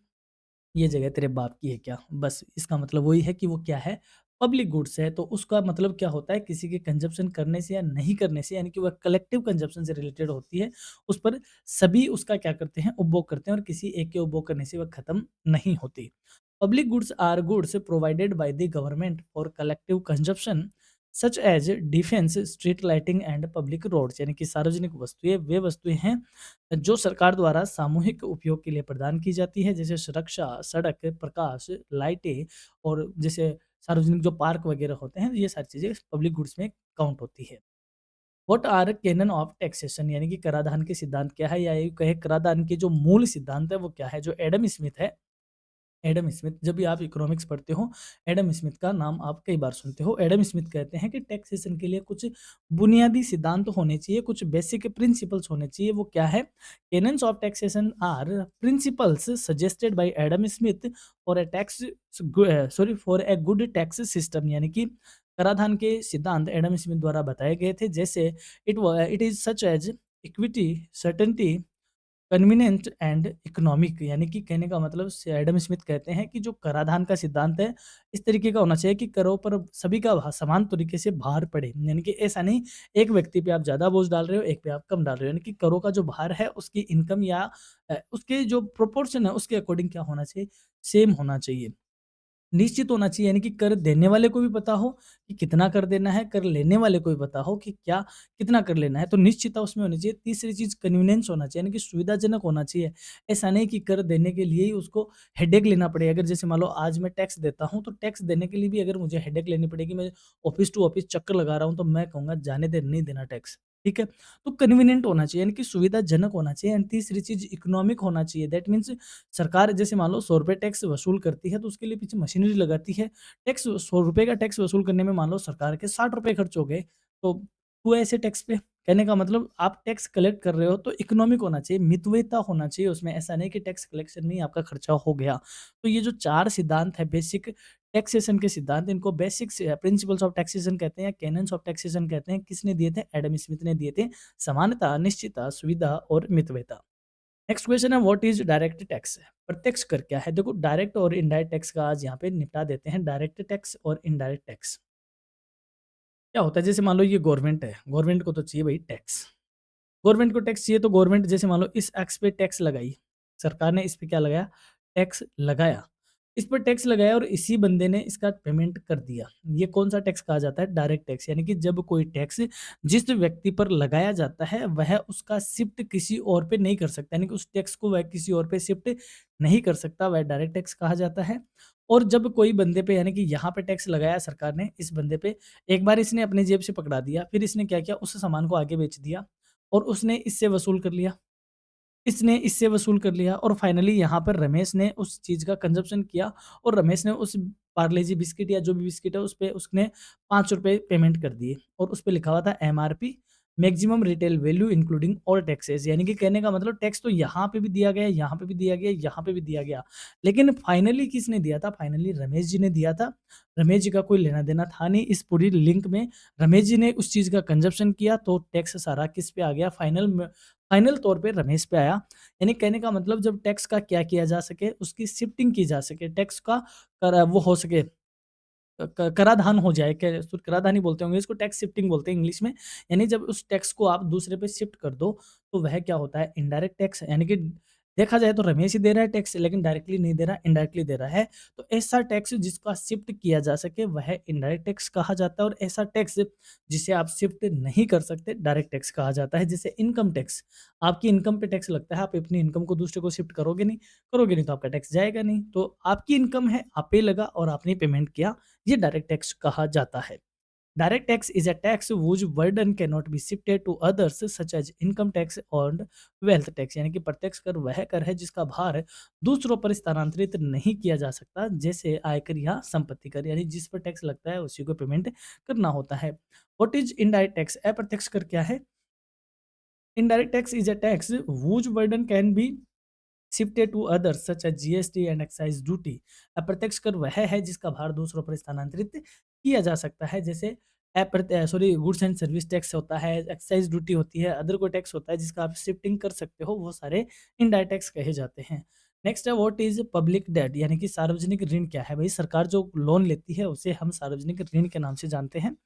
ये जगह तेरे बाप की है क्या? बस इसका मतलब वही है कि वो क्या है? पब्लिक गुड्स है। तो उसका मतलब क्या होता है? किसी के कंज़म्पशन करने से या नहीं करने से, यानी कि वह कलेक्टिव कंज़म्पशन से रिलेटेड होती है। उस पर सभी उसका क्या करते हैं? उपभोग करते हैं और किसी एक के उपभोग करने से वह खत्म नहीं होती। Public goods are goods provided by the government for collective consumption such as defence, street lighting and public roads. यानी कि सार्वजनिक वस्तुएँ वे वस्तुएँ हैं जो सरकार द्वारा सामूहिक उपयोग के लिए प्रदान की जाती है, जैसे सुरक्षा, सड़क, प्रकाश, लाइटें और जैसे सार्वजनिक जो पार्क वगैरह होते हैं, ये सारी चीज़ें पब्लिक गुड्स में काउंट होती है। What are canon of taxation यानी कि कराधान के सिद्धांत क्या है, या ये कहे कराधान के जो मूल सिद्धांत है वो क्या है? जो एडम स्मिथ है, एडम स्मिथ, जब भी आप इकोनॉमिक्स पढ़ते हो, एडम स्मिथ का नाम आप कई बार सुनते हो। एडम स्मिथ कहते हैं कि टैक्सेशन के लिए कुछ बुनियादी सिद्धांत होने चाहिए, कुछ बेसिक प्रिंसिपल्स होने चाहिए। वो क्या है? Canons of taxation are principles suggested by Adam Smith for a tax for a good tax system, यानी कि कराधान के सिद्धांत एडम स्मिथ द्वारा बताए गए थे। जैसे it is such as equity, certainty, convenient and economic, यानी कि कहने का मतलब से एडम स्मिथ कहते हैं कि जो कराधान का सिद्धांत है, इस तरीके का होना चाहिए कि करों पर सभी का समान तरीके से भार पड़े, यानी कि ऐसा नहीं एक व्यक्ति पे आप ज़्यादा बोझ डाल रहे हो, एक पे आप कम डाल रहे हो, यानी कि करों का जो भार है उसकी इनकम या उसके जो प्रोपोर्शन है उसके अकॉर्डिंग क्या होना चाहिए, सेम होना चाहिए, निश्चित होना चाहिए, यानी कि कर देने वाले को भी पता हो कि कितना कर देना है, कर लेने वाले को भी पता हो कि क्या कितना कर लेना है, तो निश्चितता उसमें होनी चाहिए। तीसरी चीज़ कन्वीनियंस होना चाहिए, यानी कि सुविधाजनक होना चाहिए। ऐसा नहीं कि कर देने के लिए ही उसको हेडेक लेना पड़े। अगर जैसे मान लो आज मैं टैक्स देता हूँ, तो टैक्स देने के लिए भी अगर मुझे हेडेक लेनी पड़ेगी, मैं ऑफिस टू ऑफिस चक्कर लगा रहा हूँ, तो मैं कहूँगा जाने दे, नहीं देना टैक्स, ठीक है? तो कन्वीनिएंट होना चाहिए, यानी कि सुविधाजनक होना चाहिए। एंड तीसरी चीज़ इकोनॉमिक होना चाहिए, दैट मीन्स सरकार जैसे मान लो ₹100 टैक्स वसूल करती है, तो उसके लिए पीछे मशीनरी लगाती है। टैक्स ₹100 का टैक्स वसूल करने में मान लो सरकार के ₹60 खर्च हो गए, तो हुआ ऐसे टैक्स पे। कहने का मतलब आप टैक्स कलेक्ट कर रहे हो तो इकोनॉमिक होना चाहिए, मितव्ययिता होना चाहिए उसमें, ऐसा नहीं कि टैक्स कलेक्शन में ही आपका खर्चा हो गया। तो ये जो 4 सिद्धांत है बेसिक टैक्सेशन के सिद्धांत, इनको बेसिक्स प्रिंसिपल्स ऑफ टैक्सेशन कहते हैं, कैनन्स ऑफ टैक्सेशन कहते हैं। किसने दिए थे? एडम स्मिथ ने दिए थे। समानता, निश्चितता, सुविधा और मितव्ययिता। नेक्स्ट क्वेश्चन है व्हाट इज डायरेक्ट टैक्स? प्रत्यक्ष कर क्या है? देखो डायरेक्ट और इनडायरेक्ट टैक्स का आज यहाँ पे निपटा देते हैं। डायरेक्ट टैक्स और इनडायरेक्ट टैक्स क्या होता है? जैसे मान लो ये गवर्नमेंट है, गवर्नमेंट को तो चाहिए भाई टैक्स, गवर्नमेंट को टैक्स चाहिए, तो गवर्नमेंट जैसे मान लो इस एक्स पे टैक्स लगाई, सरकार ने इस पे क्या लगाया? टैक्स लगाया। इस पर टैक्स लगाया और इसी बंदे ने इसका पेमेंट कर दिया। ये कौन-सा टैक्स कहा जाता है? डायरेक्ट टैक्स, यानी कि जब कोई टैक्स जिस व्यक्ति पर लगाया जाता है, वह उसका शिफ्ट किसी और पे नहीं कर सकता, यानी कि उस टैक्स को वह किसी और पे शिफ्ट नहीं कर सकता, वह डायरेक्ट टैक्स कहा जाता है। और जब कोई बंदे पे, यानी कि यहाँ पे टैक्स लगाया सरकार ने इस बंदे पे, एक बार इसने अपनी जेब से पकड़ा दिया, फिर इसने क्या किया? उस सामान को आगे बेच दिया और उसने इससे वसूल कर लिया, इसने इससे वसूल कर लिया और फाइनली यहाँ पर रमेश ने उस चीज़ का कंज़म्पशन किया और रमेश ने उस पार्ले जी बिस्किट या जो भी बिस्किट है उस पे उसने ₹5 पेमेंट कर दिए और उस पे लिखा हुआ था MRP, maximum retail value including all taxes, यानी कि कहने का मतलब टैक्स तो यहाँ पे भी दिया गया, यहाँ पे भी दिया गया, यहाँ पे भी दिया गया। लेकिन फाइनली किसने दिया था? फाइनली रमेश जी ने दिया था। रमेश जी का कोई लेना-देना था नहीं इस पूरी लिंक में। रमेश जी ने उस चीज़ का कंज़म्पशन किया तो टैक्स सारा किस पे आ गया? फाइनल तौर पे रमेश पे आया। यानी कहने का मतलब जब टैक्स का क्या किया जा सके, उसकी शिफ्टिंग की जा सके, टैक्स का वो हो सके, कराधान हो जाए, क्या कराधान ही बोलते होंगे इसको, टैक्स शिफ्टिंग बोलते हैं इंग्लिश में। यानी जब उस टैक्स को आप दूसरे पे शिफ्ट कर दो, तो वह क्या होता है? इनडायरेक्ट टैक्स, यानी कि देखा जाए तो रमेश ही दे रहा है टैक्स, लेकिन डायरेक्टली नहीं दे रहा, इनडायरेक्टली दे रहा है। तो ऐसा टैक्स जिसका शिफ्ट किया जा सके, वह इनडायरेक्ट टैक्स कहा जाता है और ऐसा टैक्स जिसे आप शिफ्ट नहीं कर सकते, डायरेक्ट टैक्स कहा जाता है। जैसे इनकम टैक्स, आपकी इनकम पे टैक्स लगता है, आप अपनी इनकम को दूसरे को शिफ्ट करोगे नहीं तो आपका टैक्स जाएगा नहीं। तो आपकी इनकम है, आप पे लगा और आपने पेमेंट किया, ये डायरेक्ट टैक्स कहा जाता है। Direct tax is a tax whose burden cannot be shifted to others such as income tax और वेल्थ टैक्स, यानी कि प्रत्यक्ष कर वह कर है जिसका भार दूसरों पर स्थानांतरित नहीं किया जा सकता, जैसे आयकर या संपत्ति कर, यानी जिस पर टैक्स लगता है उसी को पेमेंट करना होता है। What is indirect tax? अप्रत्यक्ष कर क्या है? Indirect tax is a tax whose burden can be shifted to others such as GST and excise duty. अप्रत्यक्ष कर वह है जिसका भार दूसरों पर स्थानांतरित किया जा सकता है, जैसे गुड्स एंड सर्विस टैक्स होता है, एक्साइज ड्यूटी होती है, अदर कोई टैक्स होता है जिसका आप शिफ्टिंग कर सकते हो, वो सारे इनडायरेक्ट टैक्स कहे जाते हैं। नेक्स्ट है व्हाट इज पब्लिक डेट, यानी कि सार्वजनिक ऋण क्या है? भाई सरकार जो लोन लेती है उसे हम सार्वजनिक ऋण के नाम से जानते हैं।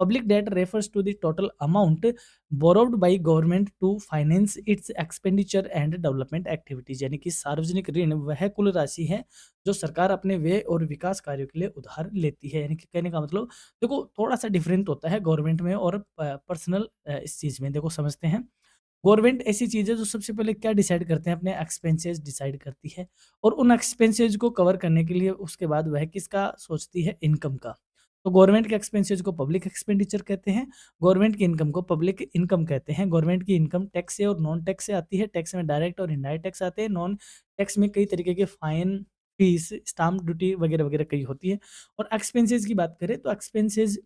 Public debt refers to the total amount borrowed by government to finance its expenditure and development activities, यानी कि सार्वजनिक ऋण वह कुल राशि है जो सरकार अपने व्यय और विकास कार्यों के लिए उधार लेती है। यानी कि कहने का मतलब देखो थोड़ा सा डिफरेंट होता है गवर्नमेंट में और पर्सनल इस चीज़ में, देखो समझते हैं। गवर्नमेंट ऐसी चीज़ है जो सबसे पहले क्या डिसाइड करते हैं, अपने एक्सपेंसेस डिसाइड करती है और उन एक्सपेंसेस को कवर करने के लिए उसके बाद वह किसका सोचती है, इनकम का। तो गवर्नमेंट के एक्सपेंसेस को पब्लिक एक्सपेंडिचर कहते हैं, गवर्नमेंट की इनकम को पब्लिक इनकम कहते हैं। गवर्नमेंट की इनकम टैक्स से और नॉन टैक्स से आती है, टैक्स में डायरेक्ट और इनडायरेक्ट टैक्स आते हैं, नॉन टैक्स में कई तरीके के फाइन, फीस, स्टाम्प ड्यूटी वगैरह-वगैरह कई होती है। और एक्सपेंसेस की बात करें तो एक्सपेंसेस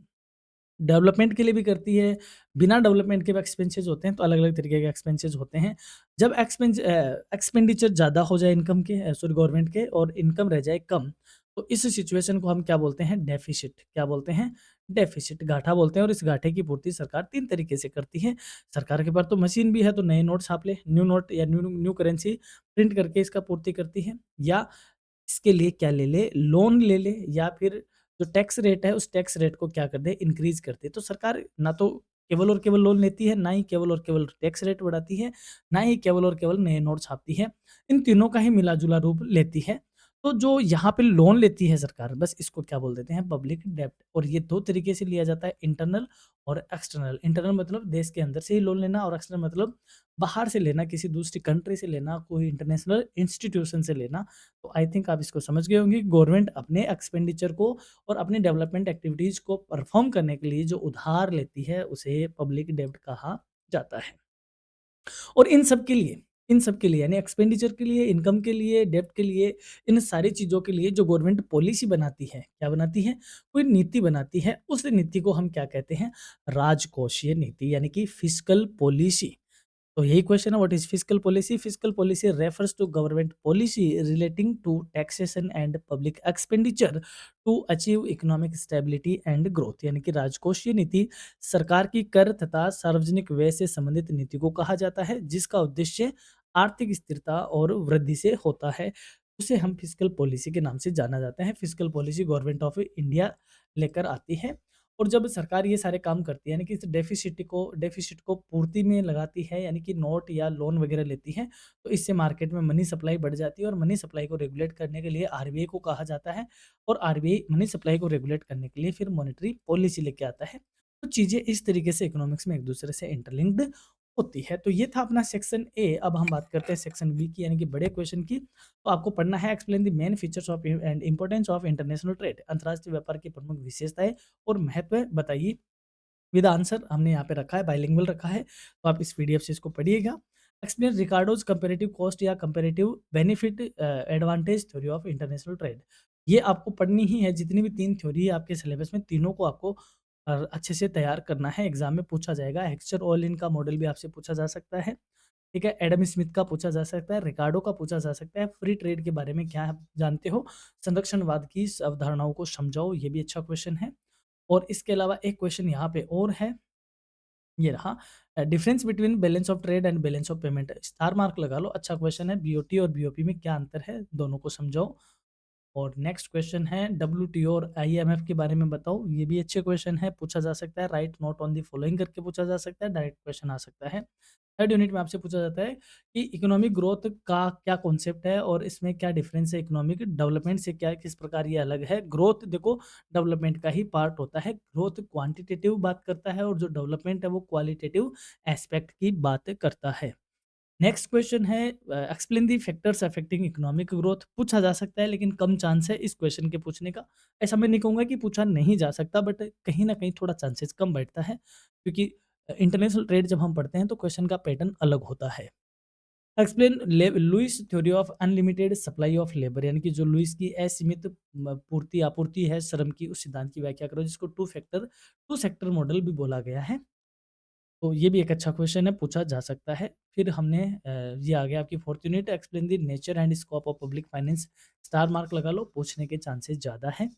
डेवलपमेंट के लिए भी करती है, बिना डेवलपमेंट के भी एक्सपेंसेस होते हैं, तो अलग-अलग तरीके के एक्सपेंसेस होते हैं। जब एक्सपेंडिचर ज़्यादा हो जाए इनकम के सॉरी गवर्नमेंट के और इनकम रह जाए कम, तो इस सिचुएशन को हम क्या बोलते हैं, डेफ़िसिट। क्या बोलते हैं? डेफ़िसिट, घाटा बोलते हैं और इस घाटे की पूर्ति सरकार 3 तरीके से करती है। सरकार के पास तो मशीन भी है, तो नए नोट छाप ले, न्यू नोट या न्यू न्यू करेंसी प्रिंट करके इसका पूर्ति करती है, या इसके लिए क्या ले ले, लोन ले ले, या फिर जो टैक्स रेट है उस टैक्स रेट को क्या कर दे, इंक्रीज़ कर दे। तो सरकार ना तो केवल और केवल लोन लेती है, ना ही केवल और केवल टैक्स रेट बढ़ाती है, ना ही केवल और केवल नए नोट छापती है। इन तीनों का ही मिला-जुला रूप लेती है। तो जो यहाँ पे लोन लेती है सरकार, बस इसको क्या बोल देते हैं, पब्लिक डेब्ट। और ये 2 तरीके से लिया जाता है, इंटरनल और एक्सटर्नल। इंटरनल मतलब देश के अंदर से ही लोन लेना, और एक्सटर्नल मतलब बाहर से लेना, किसी दूसरी कंट्री से लेना, कोई इंटरनेशनल इंस्टीट्यूशन से लेना। तो आई थिंक आप इसको समझ गए होंगे, गवर्नमेंट अपने एक्सपेंडिचर को और अपनी डेवलपमेंट एक्टिविटीज़ को परफ़ॉर्म करने के लिए जो उधार लेती है, उसे पब्लिक डेब्ट कहा जाता है। और इन सब के लिए यानी एक्सपेंडिचर के लिए, इनकम के लिए, डेब्ट के लिए, इन सारी चीज़ों के लिए जो गवर्नमेंट पॉलिसी बनाती है, क्या बनाती है? कोई नीति बनाती है, उस नीति को हम क्या कहते हैं? राजकोषीय नीति यानी कि फिस्कल पॉलिसी। तो यही क्वेश्चन है, what is fiscal policy? Fiscal policy refers to government policy relating to taxation and public expenditure to achieve economic stability and growth. यानी कि राजकोषीय नीति सरकार की कर तथा सार्वजनिक व्यय से संबंधित नीति को कहा जाता है, जिसका उद्देश्य आर्थिक स्थिरता और वृद्धि से होता है। उसे हम फिस्कल पॉलिसी के नाम से जाना जाता है। Fiscal policy government of India लेकर आती है। और जब सरकार ये सारे काम करती है, यानी कि इस डेफ़िसिट को पूर्ति में लगाती है, यानी कि नोट या लोन वग़ैरह लेती है, तो इससे मार्केट में मनी सप्लाई बढ़ जाती है और मनी सप्लाई को रेगुलेट करने के लिए आरबीआई को कहा जाता है, और आरबीआई मनी सप्लाई को रेगुलेट करने के लिए फिर मॉनेटरी पॉलिसी लेके आता है। तो चीज़ें इस तरीके से इकोनॉमिक्स में एक-दूसरे से इंटरलिंक्ड होती है। तो ये था अपना सेक्शन ए। अब हम बात करते हैं सेक्शन बी की, यानी कि बड़े क्वेश्चन की। तो आपको पढ़ना है, explain the main features of and importance of international trade. अंतर्राष्ट्रीय व्यापार की प्रमुख विशेषताएँ और महत्व बताइए। विद आंसर हमने यहाँ पे रखा है, बाइलिंगुअल रखा है, तो आप इस पीडीएफ से इसको पढ़िएगा। एक्सप्लेन रिकार्डोज कंपैरेटिव कॉस्ट या comparative benefit advantage theory of international trade. ये आपको पढ़नी ही है, जितनी भी 3 थ्योरी है आपके सिलेबस में, तीनों को आपको अच्छे से तैयार करना है, एग्जाम में पूछा जाएगा। हेक्सचर ऑल इन का मॉडल भी आपसे पूछा जा सकता है, ठीक है? एडम स्मिथ का पूछा जा सकता है, रिकार्डो का पूछा जा सकता है। फ्री ट्रेड के बारे में क्या आप जानते हो? संरक्षणवाद की अवधारणाओं को समझाओ, ये भी अच्छा क्वेश्चन है। और इसके अलावा एक क्वेश्चन यहाँ पे और है, ये रहा, difference between balance of trade and balance of payment. Star mark लगा लो, अच्छा क्वेश्चन है। बीओटी और बीओपी में क्या अंतर है, दोनों को समझाओ। और नेक्स्ट क्वेश्चन है, डब्ल्यूटीओ और आईएमएफ के बारे में बताओ, ये भी अच्छे क्वेश्चन है, पूछा जा सकता है। Right note on the following करके पूछा जा सकता है, डायरेक्ट क्वेश्चन आ सकता है। थर्ड यूनिट में आपसे पूछा जाता है कि इकोनॉमिक ग्रोथ का क्या कॉन्सेप्ट है और इसमें क्या डिफरेंस है, इकोनॉमिक डेवलपमेंट से क्या किस प्रकार ये अलग है। ग्रोथ देखो डेवलपमेंट का ही पार्ट होता है, ग्रोथ क्वांटिटेटिव बात करता है और जो डेवलपमेंट है वो क्वालिटेटिव एस्पेक्ट की बात करता है। नेक्स्ट क्वेश्चन है, explain the factors affecting economic growth. पूछा जा सकता है लेकिन कम चांस है इस क्वेश्चन के पूछने का। ऐसा मैं नहीं कहूँगा कि पूछा नहीं जा सकता, बट कहीं न कहीं थोड़ा चांसेस कम बैठता है, क्योंकि इंटरनेशनल ट्रेड जब हम पढ़ते हैं तो क्वेश्चन का पैटर्न अलग होता है। Explain Lewis theory of unlimited supply of labour, यानी कि जो लुईस की असीमित पूर्ति आपूर्ति है श्रम की, उस सिद्धांत की व्याख्या करो, जिसको टू सेक्टर मॉडल भी बोला गया है। तो ये भी एक अच्छा क्वेश्चन है, पूछा जा सकता है। फिर हमने ये आ गया आपकी fourth unit, explain the nature and scope of public finance. Star mark लगा लो, पूछने के चांसेस ज़्यादा है।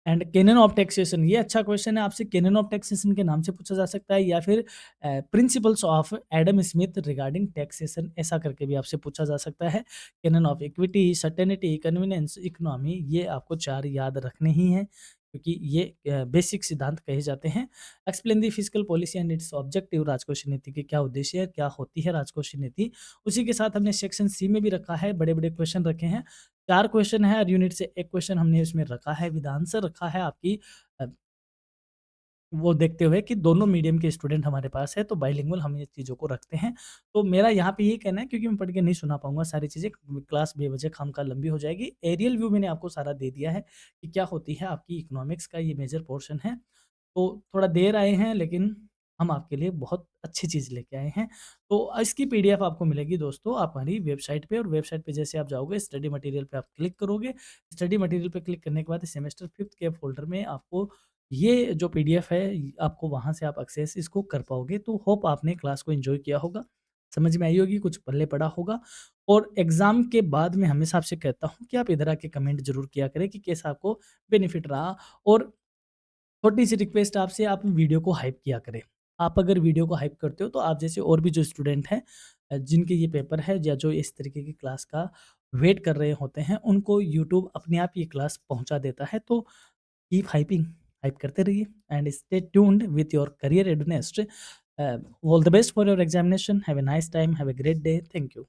एंड कैनन ऑफ टैक्सेशन, ये अच्छा क्वेश्चन है, आपसे कैनन ऑफ टैक्सेशन के नाम से पूछा जा सकता है, या फिर principles of Adam Smith regarding taxation, ऐसा करके भी आपसे पूछा जा सकता है। Canon of equity, certainty, convenience, economy, ये आपको 4 याद रखने ही हैं, क्योंकि ये बेसिक सिद्धांत कहे जाते हैं। Explain the physical policy and it's objective, राजकोषीय नीति के क्या उद्देश्य है, क्या होती है राजकोषीय नीति। उसी के साथ हमने सेक्शन सी में भी रखा है, बड़े बड़े क्वेश्चन रखे हैं। 4 क्वेश्चन है हर यूनिट से, 1 क्वेश्चन हमने इसमें रखा है, विद आंसर रखा है आपकी वो देखते हुए कि दोनों मीडियम के स्टूडेंट हमारे पास है, तो बाइलिंगुअल हम ये चीज़ों को रखते हैं। तो मेरा यहाँ पे ये कहना है, क्योंकि मैं पढ़ के नहीं सुना पाऊँगा सारी चीज़ें, क्लास बेवजह खामखा लंबी हो जाएगी। एरियल व्यू मैंने आपको सारा दे दिया है कि क्या होती है आपकी इकोनॉमिक्स का ये मेजर पोर्शन है। तो थोड़ा देर आए हैं, लेकिन हम आपके लिए बहुत अच्छी चीज़ लेके आए हैं। तो इसकी पीडीएफ आपको मिलेगी दोस्तों आप हमारी वेबसाइट पे, और वेबसाइट पे जैसे आप जाओगे स्टडी मटेरियल पे आप क्लिक करोगे। स्टडी मटेरियल पे क्लिक करने के बाद सेमेस्टर 5th के फ़ोल्डर में आपको ये जो पीडीएफ है, आपको वहाँ से आप एक्सेस इसको कर पाओगे। तो होप आपने क्लास को एन्जॉय किया होगा, समझ में आई होगी, कुछ पल्ले पड़ा होगा। और एग्ज़ाम के बाद मैं हमेशा आपसे कहता हूँ कि आप इधर आके कमेंट ज़रूर किया करें कि कैसा आपको बेनिफिट रहा। और छोटी-सी रिक्वेस्ट आपसे, आप वीडियो को हाइप किया करें। आप अगर वीडियो को हाइप करते हो, तो आप जैसे और भी जो स्टूडेंट हैं जिनके ये पेपर है या जो इस तरीके की क्लास का वेट कर रहे होते हैं, उनको यूट्यूब अपने आप ये क्लास पहुँचा देता है। तो कीप हाइपिंग, हाइप करते रहिए and stay tuned with your career readiness. All the best for your examination. Have a nice time, have a great day. Thank you.